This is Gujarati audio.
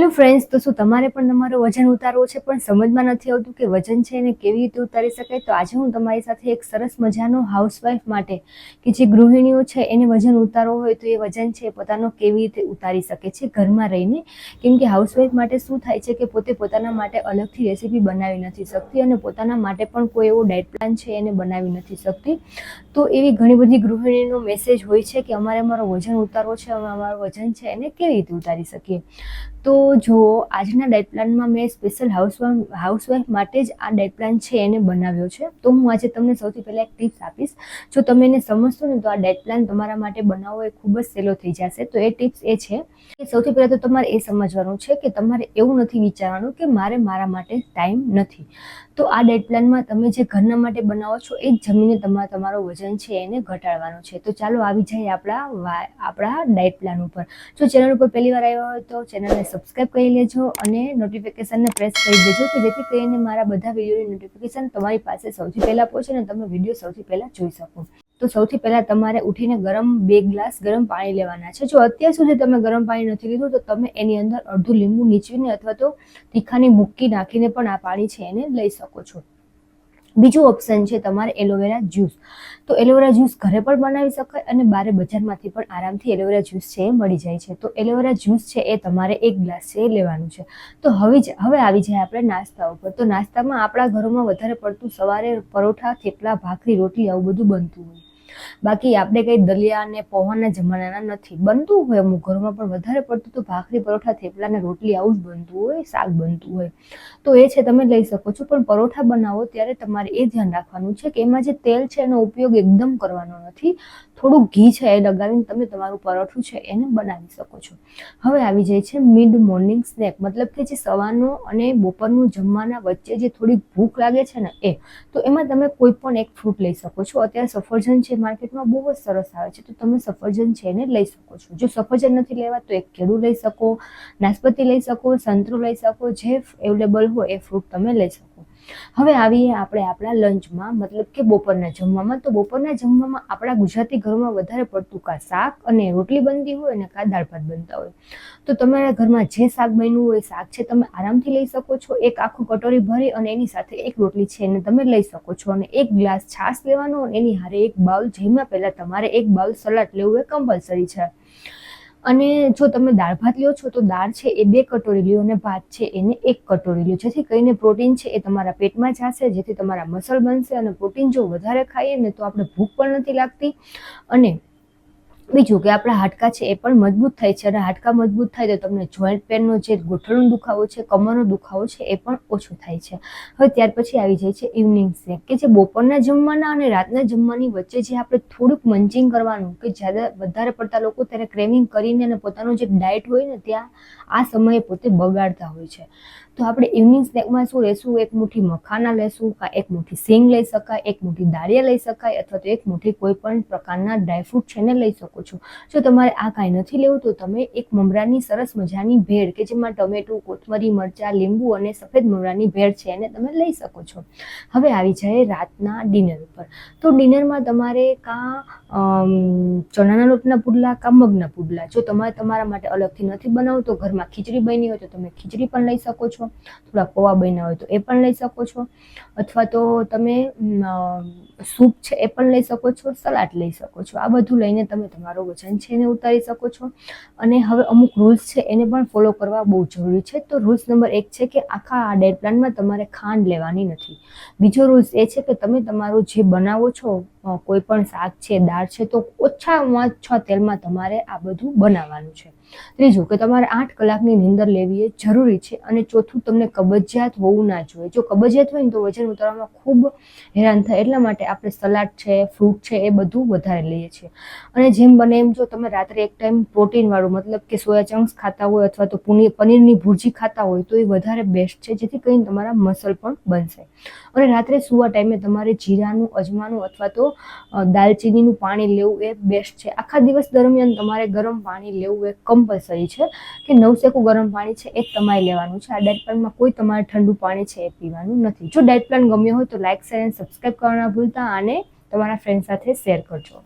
હેલો ફ્રેન્ડ્સ, તો શું તમારે પણ તમારો વજન ઉતારવો છે પણ સમજમાં નથી આવતું કે વજન છે એને કેવી રીતે ઉતારી શકાય? તો આજે હું તમારી સાથે એક સરસ મજાનો હાઉસવાઈફ માટે કે જે ગૃહિણીઓ છે એને વજન ઉતારવો હોય તો એ વજન છે પોતાનો કેવી રીતે ઉતારી શકે છે ઘરમાં રહીને. કેમ કે હાઉસવાઈફ માટે શું થાય છે કે પોતે પોતાના માટે અલગથી રેસીપી બનાવી નથી શકતી અને પોતાના માટે પણ કોઈ એવો ડાયટ પ્લાન છે એને બનાવી નથી શકતી. તો એવી ઘણી બધી ગૃહિણીનો મેસેજ હોય છે કે અમારે અમારો વજન ઉતારવો છે, અમે અમારું વજન છે એને કેવી રીતે ઉતારી શકીએ. તો જો આજના ડાયટ પ્લાનમાં મેં સ્પેશિયલ હાઉસવાઈફ માટે જ આ ડાયટ પ્લાન છે એને બનાવ્યો છે. તો હું આજે તમને સૌથી પહેલાં એક ટિપ્સ આપીશ. જો તમે એને સમજશો ને તો આ ડાયટ પ્લાન તમારા માટે બનાવવો એ ખૂબ જ સહેલો થઈ જશે. તો એ ટિપ્સ એ છે કે સૌથી પહેલાં તો તમારે એ સમજવાનું છે કે તમારે એવું નથી વિચારવાનું કે મારે મારા માટે ટાઈમ નથી. તો આ ડાયટ પ્લાનમાં તમે જે ઘરના માટે બનાવો છો એ જ જમીને તમારો વજન છે એને ઘટાડવાનું છે. તો ચાલો આવી જાય આપણા ડાયટ પ્લાન ઉપર. જો ચેનલ ઉપર પહેલી વાર આવ્યા હોય તો ચેનલને સબસ્ક્રાઈબ કરી લેજો અને નોટિફિકેશનને પ્રેસ કરી દેજો કે જેથી કરીને મારા બધા વિડીયોની નોટિફિકેશન તમારી પાસે સૌથી પહેલાં પહોંચે ને તમે વિડીયો સૌથી પહેલાં જોઈ શકો. તો સૌથી પહેલાં તમારે ઉઠીને 2 ગ્લાસ ગરમ પાણી લેવાના છે. જો અત્યાર સુધી તમે ગરમ પાણી નથી લીધું તો તમે એની અંદર અડધું લીંબુ નીચવીને અથવા તો તીખાની ભૂક્કી નાખીને પણ આ પાણી છે એને લઈ શકો છો. બીજું ઓપ્શન છે તમારે એલોવેરા જ્યુસ. તો એલોવેરા જ્યુસ ઘરે પણ બનાવી શકાય અને બહાર બજારમાંથી પણ આરામથી એલોવેરા જ્યુસ છે એ મળી જાય છે. તો એલોવેરા જ્યુસ છે એ તમારે 1 ગ્લાસ છે એ લેવાનું છે. તો હવે આવી જાય આપણે નાસ્તા ઉપર. તો નાસ્તામાં આપણા ઘરોમાં વધારે પડતું સવારે પરોઠા, થેપલા, ભાખરી, રોટલી આવું બધું બનતું હોય. બાકી આપણે કંઈ દલિયા અને પૌવાના જમાનાના નથી. બનતું હોય અમુક ઘરોમાં પણ વધારે પડતું તો ભાખરી, પરોઠા, થેપલા અને રોટલી આવું જ બનતું હોય, શાક બનતું હોય. તો એ છે તમે લઈ શકો છો. પણ પરોઠા બનાવો ત્યારે તમારે એ ધ્યાન રાખવાનું છે કે એમાં જે તેલ છે એનો ઉપયોગ એકદમ કરવાનો નથી. થોડું ઘી છે એ લગાવીને તમે તમારું પરોઠું છે એને બનાવી શકો છો. હવે આવી જાય છે મિડ મોર્નિંગ સ્નેક, મતલબ કે જે સવારનું અને બપોરનું જમવાના વચ્ચે જે થોડીક ભૂખ લાગે છે ને એ. તો એમાં તમે કોઈ પણ એક ફ્રૂટ લઈ શકો છો. અત્યારે સફરજન છે માર્કેટમાં બહુ જ સરસ આવે છે તો તમે સફરજન છે એને લઈ શકો છો. જો સફરજન નથી લેવા તો એક કેળું લઈ શકો, નાશપતી લઈ શકો, સંતરું લઈ શકો, જે અવેલેબલ હોય એ ફ્રૂટ તમે લઈ શકો. હવે આવીએ આપણે આપણા લંચમાં, મતલબ કે બપોરના જમવામાં. તો બપોરના જમવામાં આપણા ગુજરાતી ઘરમાં વધારે પડતું કાં શાક અને રોટલી બનતી હોય અને કાં દાળ ભાત બનતા હોય. તો તમારા ઘરમાં જે શાક બન્યું હોય શાક છે તમે આરામથી લઈ શકો છો. એક આખું કટોરી ભરી અને એની સાથે એક રોટલી છે એને તમે લઈ શકો છો. અને 1 ગ્લાસ છાશ લેવાનો અને એની હારે એક બાઉલ, જેમાં પહેલાં તમારે એક બાઉલ સલાડ લેવું એ કમ્પલસરી છે. અને જો તમે દાળ ભાત લ્યો છો તો દાળ છે એ 2 કટોરી લ્યો અને ભાત છે એને 1 કટોરી લ્યો, જેથી કરીને પ્રોટીન છે એ તમારા પેટમાં જશે, જેથી તમારા મસલ બનશે. અને પ્રોટીન જો વધારે ખાઈએ ને તો આપણે ભૂખ પણ નથી લાગતી અને બીજું કે આપણા હાડકાં છે એ પણ મજબૂત થાય છે. અને હાડકાં મજબૂત થાય તો તમને જોઈન્ટ પેનનો જે ગોઠણનો દુખાવો છે, કમરનો દુખાવો છે એ પણ ઓછો થાય છે. હવે ત્યાર પછી આવી જાય છે ઇવનિંગ સ્નેક, કે જે બપોરના જમવાના અને રાતના જમવાની વચ્ચે જે આપણે થોડુંક મંચિંગ કરવાનું, કે વધારે પડતા લોકો ત્યારે ક્રેવિંગ કરીને અને પોતાનું જે ડાયટ હોય ને ત્યાં આ સમયે પોતે બગાડતા હોય છે. તો આપણે ઇવનિંગ સ્નેકમાં શું લેશું? એક મુઠ્ઠી મખાના લેશું, કાં એક મુઠ્ઠી સિંગ લઈ શકાય, એક મુઠ્ઠી દાળિયા લઈ શકાય, અથવા તો એક મુઠ્ઠી કોઈ પણ પ્રકારના ડ્રાયફ્રૂટ છે ને લઈ શકો છો. જો તમારે આ કાંઈ નથી લેવું તો તમે એક મમરાની સરસ મજાની ભેળ, કે જેમાં ટમેટું, કોથમરી, મરચાં, લીંબુ અને સફેદ મમરાની ભેળ છે એને તમે લઈ શકો છો. હવે આવી જાય રાતના ડિનર ઉપર. તો ડિનરમાં તમારે કાં ચણાના લોટના પુડલા કાં મગના પુડલા, જો તમારે તમારા માટે અલગથી નથી બનાવવું તો ઘરમાં ખીચડી બની હોય તો તમે ખીચડી પણ લઈ શકો છો. થોડા પૌવા બન્યા હોય તો એ પણ લઈ શકો છો. અથવા તો તમે સૂપ છે એ પણ લઈ શકો છો, સલાડ લઈ શકો છો. આ બધું લઈને તમે તમારો વજન છે એને ઉતારી શકો છો. અને હવે અમુક રૂલ્સ છે એને પણ ફોલો કરવા બહુ જરૂરી છે. તો રૂલ્સ નંબર 1 છે કે આખા આ ડાયટ પ્લાનમાં તમારે ખાંડ લેવાની નથી. બીજો રૂલ્સ એ છે કે તમે તમારું જે બનાવો છો કોઈ પણ શાક છે, દાળ છે, તો ઓછામાં ઓછા તેલમાં તમારે આ બધું બનાવવાનું છે. ત્રીજું કે તમારે 8 કલાકની નીંદર લેવી એ જરૂરી છે. અને ચોથું, તમને કબજિયાત હોવું ના જોઈએ. જો કબજિયાત હોય ને તો વજન ઉતારવામાં ખૂબ હેરાન થાય. એટલા માટે આપણે સલાડ છે, ફ્રૂટ છે એ બધું વધારે લઈએ છીએ. અને જેમ બને એમ જો તમે રાત્રે એક ટાઈમ પ્રોટીનવાળું, મતલબ કે સોયા ચંક્સ ખાતા હોય અથવા તો પનીરની ભુરજી ખાતા હોય તો એ વધારે બેસ્ટ છે, જેથી કરીને તમારા મસલ પણ બનશે. અને રાત્રે સૂવા ટાઈમે તમારે જીરાનું, અજમાનું અથવા તો દાલચીનીનું પાણી લેવું એ બેસ્ટ છે. આખા દિવસ દરમિયાન તમારે ગરમ પાણી લેવું એ કમ્પલસરી છે, કે નવસેકું ગરમ પાણી છે એ તમારે લેવાનું છે. આ ડાયટ પ્લાનમાં કોઈ તમારે ઠંડુ પાણી છે એ પીવાનું નથી. જો ડાયટ પ્લાન ગમ્યો હોય તો લાઇક, શેર અને સબસ્ક્રાઈબ કરવાના ભૂલતા અને તમારા ફ્રેન્ડ સાથે શેર કરજો.